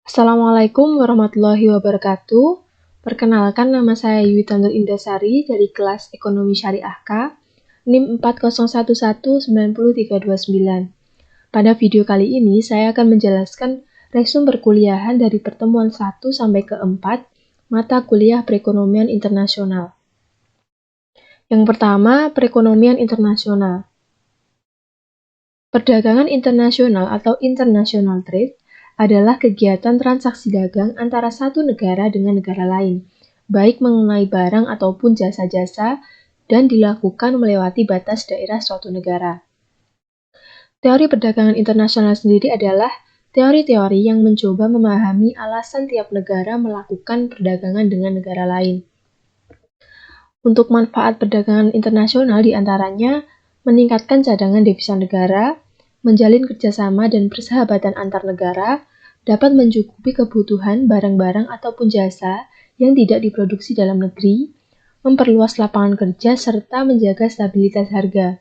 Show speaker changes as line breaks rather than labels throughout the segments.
Assalamualaikum warahmatullahi wabarakatuh. Perkenalkan, nama saya Yuwita Nur Indasari dari kelas Ekonomi Syariah K, NIM 4011900329. Pada video kali ini, saya akan menjelaskan resum perkuliahan dari pertemuan 1 sampai ke 4 mata kuliah perekonomian internasional. Yang pertama, perekonomian internasional. Perdagangan internasional atau international trade adalah kegiatan transaksi dagang antara satu negara dengan negara lain, baik mengenai barang ataupun jasa-jasa, dan dilakukan melewati batas daerah suatu negara. Teori perdagangan internasional sendiri adalah teori-teori yang mencoba memahami alasan tiap negara melakukan perdagangan dengan negara lain. Untuk manfaat perdagangan internasional diantaranya meningkatkan cadangan devisa negara, menjalin kerjasama dan persahabatan antar negara, dapat mencukupi kebutuhan barang-barang ataupun jasa yang tidak diproduksi dalam negeri, memperluas lapangan kerja, serta menjaga stabilitas harga.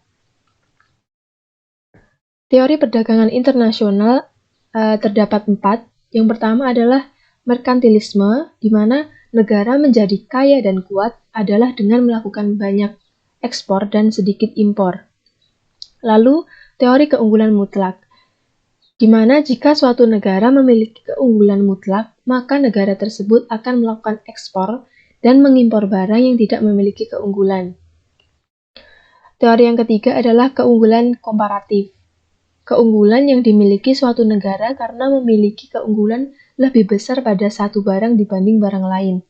Teori perdagangan internasional terdapat 4. Yang pertama adalah merkantilisme, di mana negara menjadi kaya dan kuat adalah dengan melakukan banyak ekspor dan sedikit impor. Lalu, teori keunggulan mutlak, di mana jika suatu negara memiliki keunggulan mutlak, maka negara tersebut akan melakukan ekspor dan mengimpor barang yang tidak memiliki keunggulan. Teori yang ketiga adalah keunggulan komparatif. Keunggulan yang dimiliki suatu negara karena memiliki keunggulan lebih besar pada satu barang dibanding barang lain.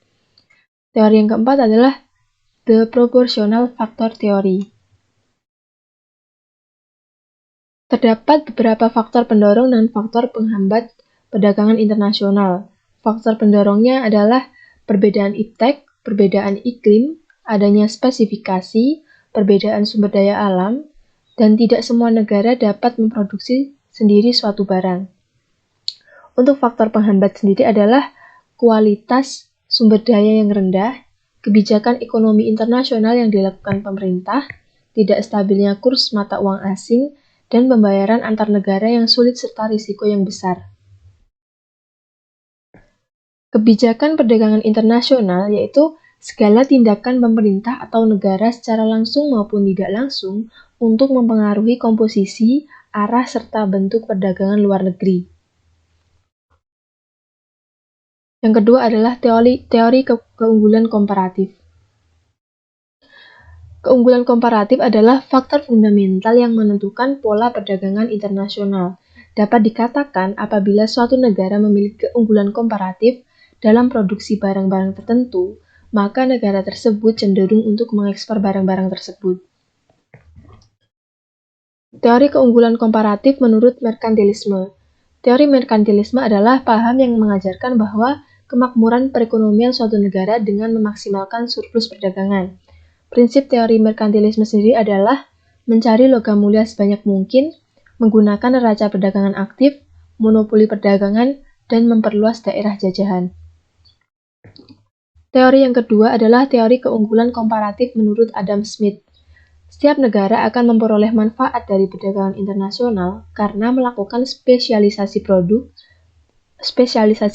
Teori yang keempat adalah the proportional factor theory. Terdapat beberapa faktor pendorong dan faktor penghambat perdagangan internasional. Faktor pendorongnya adalah perbedaan iptek, perbedaan iklim, adanya spesifikasi, perbedaan sumber daya alam, dan tidak semua negara dapat memproduksi sendiri suatu barang. Untuk faktor penghambat sendiri adalah kualitas sumber daya yang rendah, kebijakan ekonomi internasional yang dilakukan pemerintah, tidak stabilnya kurs mata uang asing, dan pembayaran antar negara yang sulit serta risiko yang besar. Kebijakan perdagangan internasional yaitu segala tindakan pemerintah atau negara secara langsung maupun tidak langsung untuk mempengaruhi komposisi, arah, serta bentuk perdagangan luar negeri. Yang kedua adalah teori keunggulan komparatif. Keunggulan komparatif adalah faktor fundamental yang menentukan pola perdagangan internasional. Dapat dikatakan apabila suatu negara memiliki keunggulan komparatif dalam produksi barang-barang tertentu, maka negara tersebut cenderung untuk mengekspor barang-barang tersebut. Teori keunggulan komparatif menurut merkantilisme. Teori merkantilisme adalah paham yang mengajarkan bahwa kemakmuran perekonomian suatu negara dengan memaksimalkan surplus perdagangan. Prinsip teori merkantilisme sendiri adalah mencari logam mulia sebanyak mungkin, menggunakan neraca perdagangan aktif, monopoli perdagangan, dan memperluas daerah jajahan. Teori yang kedua adalah teori keunggulan komparatif menurut Adam Smith. Setiap negara akan memperoleh manfaat dari perdagangan internasional karena melakukan spesialisasi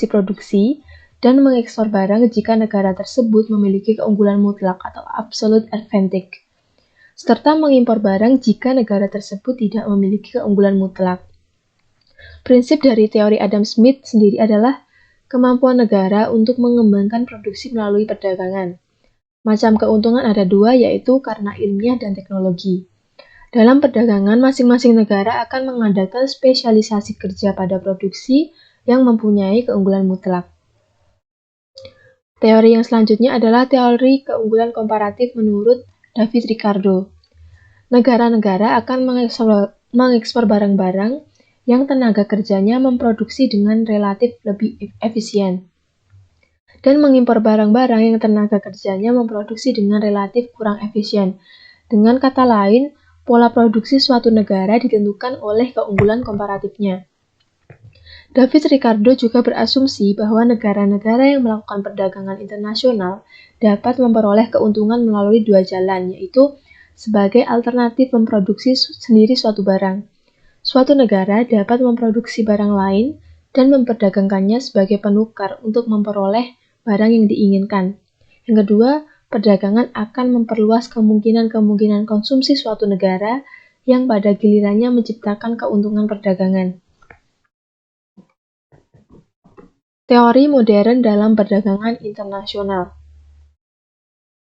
produksi, dan mengekspor barang jika negara tersebut memiliki keunggulan mutlak atau absolute advantage, serta mengimpor barang jika negara tersebut tidak memiliki keunggulan mutlak. Prinsip dari teori Adam Smith sendiri adalah kemampuan negara untuk mengembangkan produksi melalui perdagangan. Macam keuntungan ada dua, yaitu karena ilmiah dan teknologi. Dalam perdagangan, masing-masing negara akan mengadakan spesialisasi kerja pada produksi yang mempunyai keunggulan mutlak. Teori yang selanjutnya adalah teori keunggulan komparatif menurut David Ricardo. Negara-negara akan mengekspor barang-barang yang tenaga kerjanya memproduksi dengan relatif lebih efisien, dan mengimpor barang-barang yang tenaga kerjanya memproduksi dengan relatif kurang efisien. Dengan kata lain, pola produksi suatu negara ditentukan oleh keunggulan komparatifnya. David Ricardo juga berasumsi bahwa negara-negara yang melakukan perdagangan internasional dapat memperoleh keuntungan melalui dua jalan, yaitu sebagai alternatif memproduksi sendiri suatu barang. Suatu negara dapat memproduksi barang lain dan memperdagangkannya sebagai penukar untuk memperoleh barang yang diinginkan. Yang kedua, perdagangan akan memperluas kemungkinan-kemungkinan konsumsi suatu negara yang pada gilirannya menciptakan keuntungan perdagangan. Teori modern dalam perdagangan internasional.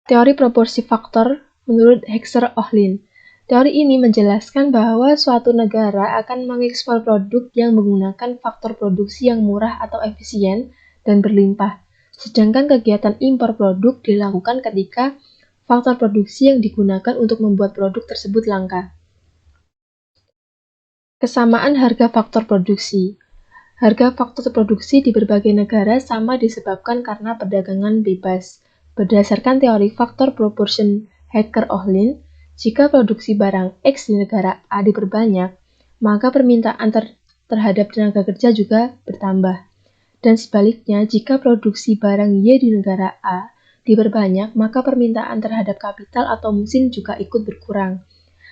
Teori proporsi faktor menurut Hexer-Ohlin. Teori ini menjelaskan bahwa suatu negara akan mengekspor produk yang menggunakan faktor produksi yang murah atau efisien dan berlimpah, sedangkan kegiatan impor produk dilakukan ketika faktor produksi yang digunakan untuk membuat produk tersebut langka. Kesamaan harga faktor produksi. Harga faktor produksi di berbagai negara sama disebabkan karena perdagangan bebas. Berdasarkan teori faktor proportion Hexer-Ohlin, jika produksi barang X di negara A diperbanyak, maka permintaan terhadap tenaga kerja juga bertambah. Dan sebaliknya, jika produksi barang Y di negara A diperbanyak, maka permintaan terhadap kapital atau mesin juga ikut berkurang.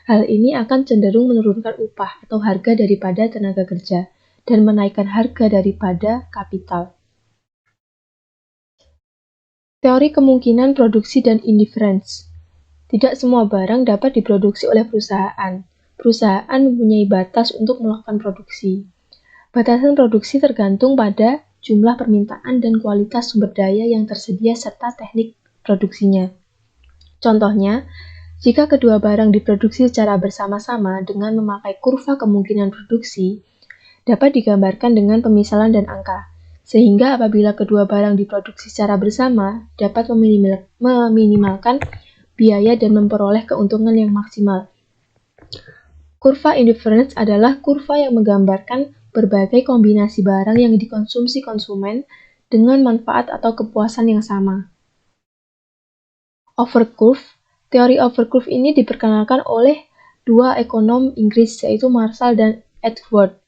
Hal ini akan cenderung menurunkan upah atau harga daripada tenaga kerja dan menaikkan harga daripada kapital. Teori kemungkinan produksi dan indifference. Tidak semua barang dapat diproduksi oleh perusahaan. Perusahaan mempunyai batas untuk melakukan produksi. Batasan produksi tergantung pada jumlah permintaan dan kualitas sumber daya yang tersedia serta teknik produksinya. Contohnya, jika kedua barang diproduksi secara bersama-sama dengan memakai kurva kemungkinan produksi, dapat digambarkan dengan pemisalan dan angka, sehingga apabila kedua barang diproduksi secara bersama, dapat meminimalkan biaya dan memperoleh keuntungan yang maksimal. Kurva indifference adalah kurva yang menggambarkan berbagai kombinasi barang yang dikonsumsi konsumen dengan manfaat atau kepuasan yang sama. Overcurve. Teori overcurve ini diperkenalkan oleh dua ekonom Inggris yaitu Marshall dan Edgeworth,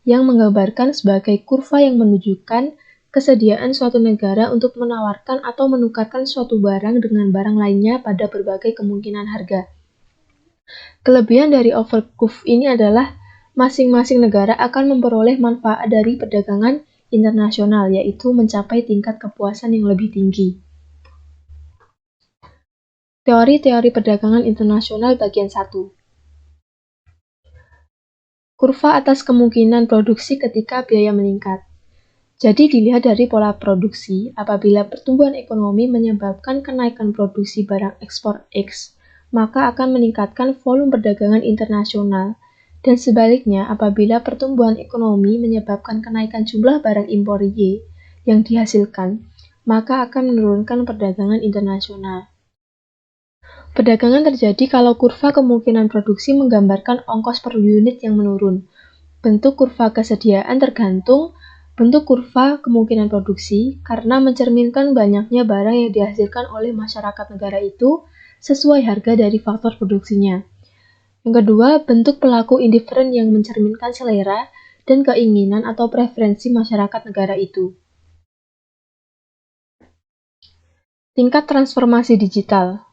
yang menggambarkan sebagai kurva yang menunjukkan kesediaan suatu negara untuk menawarkan atau menukarkan suatu barang dengan barang lainnya pada berbagai kemungkinan harga. Kelebihan dari overcurve ini adalah masing-masing negara akan memperoleh manfaat dari perdagangan internasional, yaitu mencapai tingkat kepuasan yang lebih tinggi. Teori-teori perdagangan internasional bagian 1. Kurva atas kemungkinan produksi ketika biaya meningkat. Jadi dilihat dari pola produksi, apabila pertumbuhan ekonomi menyebabkan kenaikan produksi barang ekspor X, maka akan meningkatkan volume perdagangan internasional, dan sebaliknya apabila pertumbuhan ekonomi menyebabkan kenaikan jumlah barang impor Y yang dihasilkan, maka akan menurunkan perdagangan internasional. Perdagangan terjadi kalau kurva kemungkinan produksi menggambarkan ongkos per unit yang menurun. Bentuk kurva kesediaan tergantung bentuk kurva kemungkinan produksi karena mencerminkan banyaknya barang yang dihasilkan oleh masyarakat negara itu sesuai harga dari faktor produksinya. Yang kedua, bentuk pelaku indiferen yang mencerminkan selera dan keinginan atau preferensi masyarakat negara itu. Tingkat transformasi digital.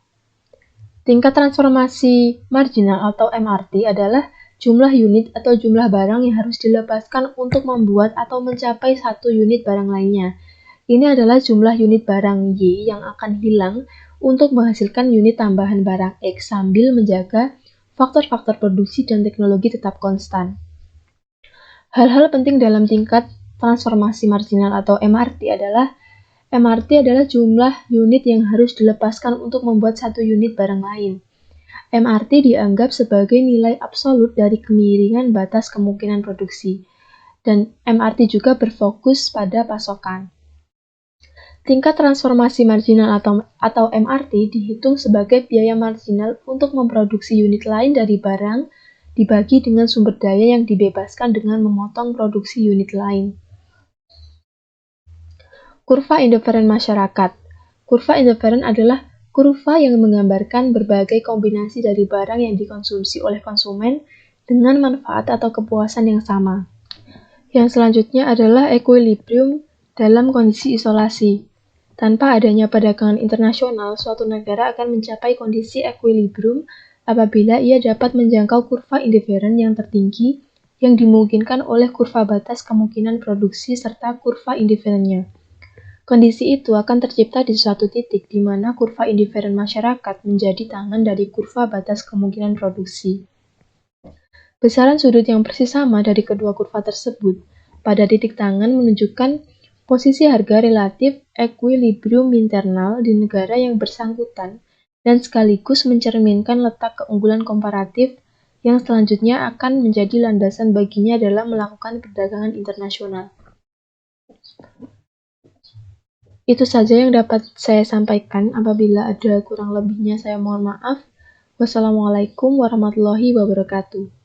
Tingkat transformasi marginal atau MRT adalah jumlah unit atau jumlah barang yang harus dilepaskan untuk membuat atau mencapai satu unit barang lainnya. Ini adalah jumlah unit barang Y yang akan hilang untuk menghasilkan unit tambahan barang X sambil menjaga faktor-faktor produksi dan teknologi tetap konstan. Hal-hal penting dalam tingkat transformasi marginal atau MRT adalah jumlah unit yang harus dilepaskan untuk membuat satu unit barang lain. MRT dianggap sebagai nilai absolut dari kemiringan batas kemungkinan produksi, dan MRT juga berfokus pada pasokan. Tingkat transformasi marginal atau MRT dihitung sebagai biaya marginal untuk memproduksi unit lain dari barang dibagi dengan sumber daya yang dibebaskan dengan memotong produksi unit lain. Kurva indiferen masyarakat. Kurva indiferen adalah kurva yang menggambarkan berbagai kombinasi dari barang yang dikonsumsi oleh konsumen dengan manfaat atau kepuasan yang sama. Yang selanjutnya adalah equilibrium dalam kondisi isolasi. Tanpa adanya perdagangan internasional, suatu negara akan mencapai kondisi equilibrium apabila ia dapat menjangkau kurva indiferen yang tertinggi, yang dimungkinkan oleh kurva batas kemungkinan produksi serta kurva indiferennya. Kondisi itu akan tercipta di suatu titik di mana kurva indiferen masyarakat menjadi tangan dari kurva batas kemungkinan produksi. Besaran sudut yang persis sama dari kedua kurva tersebut pada titik tangan menunjukkan posisi harga relatif equilibrium internal di negara yang bersangkutan dan sekaligus mencerminkan letak keunggulan komparatif yang selanjutnya akan menjadi landasan baginya dalam melakukan perdagangan internasional. Itu saja yang dapat saya sampaikan. Apabila ada kurang lebihnya saya mohon maaf. Wassalamualaikum warahmatullahi wabarakatuh.